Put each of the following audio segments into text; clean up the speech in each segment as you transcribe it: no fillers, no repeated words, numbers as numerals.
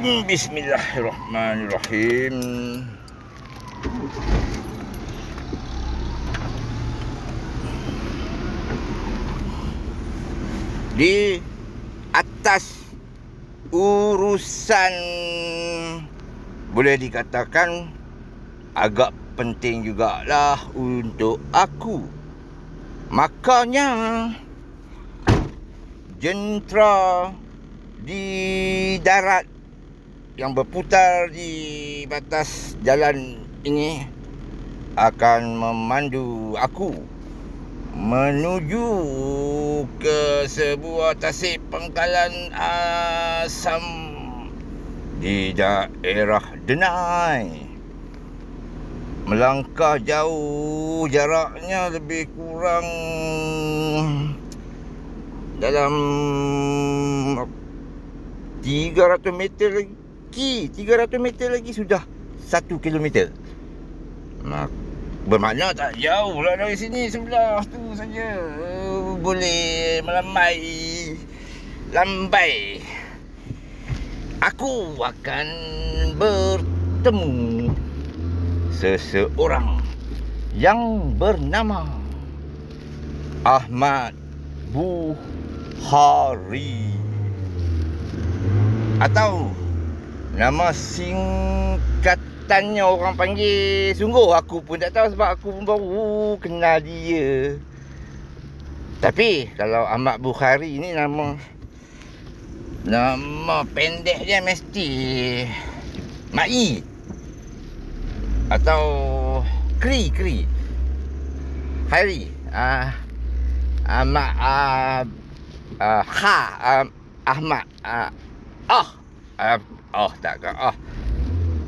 Bismillahirrahmanirrahim. Di atas urusan boleh dikatakan agak penting jugalah untuk aku. Makanya jentera di darat yang berputar di batas jalan ini akan memandu aku menuju ke sebuah tasik pangkalan asam di daerah Denai. Melangkah jauh, jaraknya lebih kurang dalam 300 meter lagi. 300 meter lagi sudah 1 kilometer. Bermakna tak jauh lah dari sini, sebelah tu saja. Boleh lambai. Aku akan bertemu seseorang yang bernama Ahmad Bukhari, atau nama singkatannya orang panggil. Sungguh aku pun tak tahu, sebab aku pun baru kenal dia. Tapi kalau Ahmad Bukhari ni nama pendek dia mesti Mai atau Kri Hari Ahmad Ahmad takkan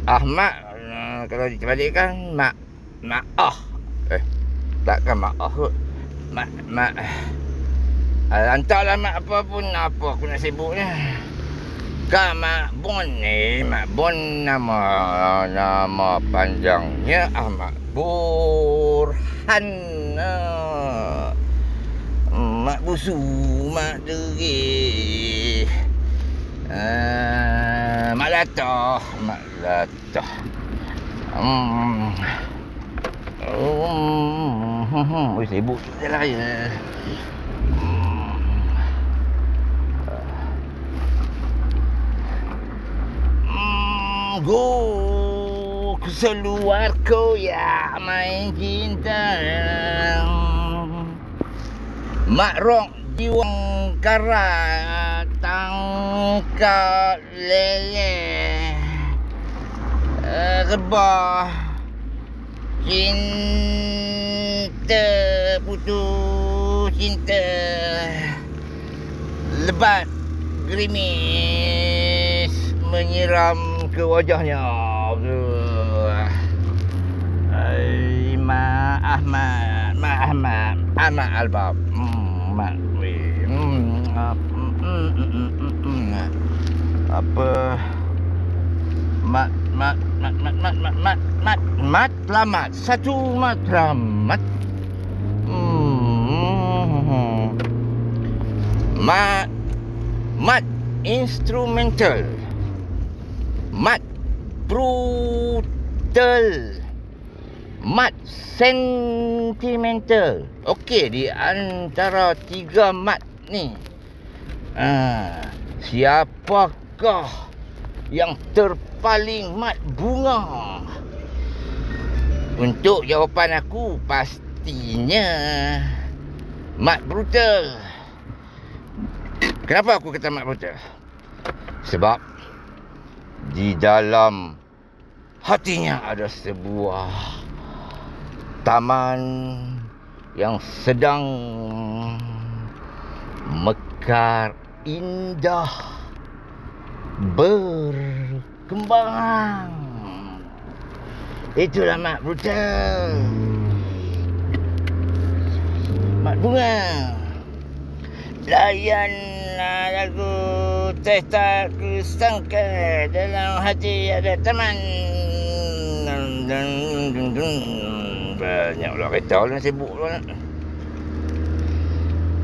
Ahmad kalau dibalikkan takkan kot. Hantarlah mak apa pun, apa aku nak sibuknya. Mak Bon nama panjangnya Ahmad Burhan. Mak busu, mak degil, mak latah. Sibuk je lah ya. Go keluar kau ya main cinta. Mak rok jiwang karat tangkap lele. Rebah cinta, putus cinta, lebat gerimis menyiram ke wajahnya. Ahmad Albab. Apa matlamat. Satu matlamat. Mat instrumental. Mat brutal. Mat sentimental. Okey, di antara 3 mat ni, siapakah yang terpaling mat bunga? Untuk jawapan aku, pastinya mat brutal. Kenapa aku kata mat brutal? Sebab di dalam hatinya ada sebuah taman yang sedang mekar indah, berkembang. Itulah mat brutal. Mat bunga. Layanlah lagu teh tak kusangka, dalam hati ada taman. Banyak pula kereta lah, sibuk pula.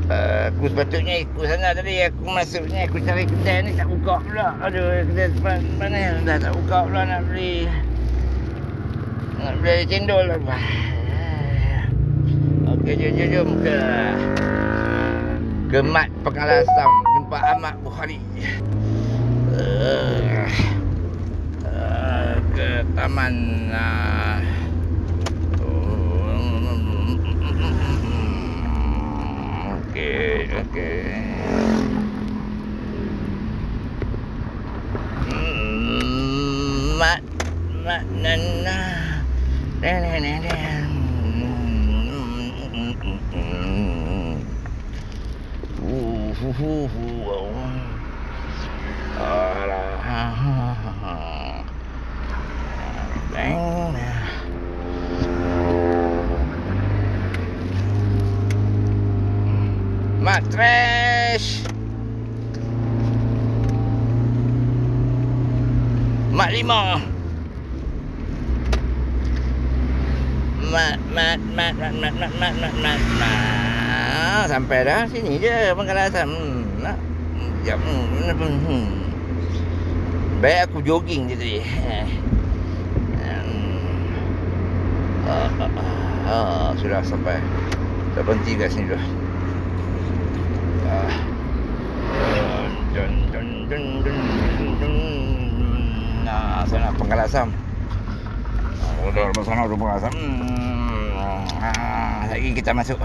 Aku sepatutnya ikut sana tadi. Aku masuknya, aku cari kedai ni tak buka pula. Aduh, kedai depan mana dah tak buka pula nak beli. Nak beli cendol apa. Okey, jom ke Mat Pengalasam jumpa Ahmad Bukhari. Ke taman okey. Mat nana. Matres Mat 5. Mat. Sampai dah sini je Pengalasam. Nak jap. Baik aku jogging je tadi. Sudah sampai. Tak berhenti kat sini dah. Sana Pengalasam. Udah sana Pengalasam. Lagi kita masuk.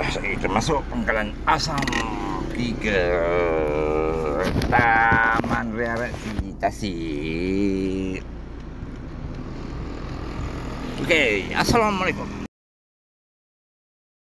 Kita masuk Pangkalan Asam 3 Taman Rekreasi Tasik. Okey, assalamualaikum.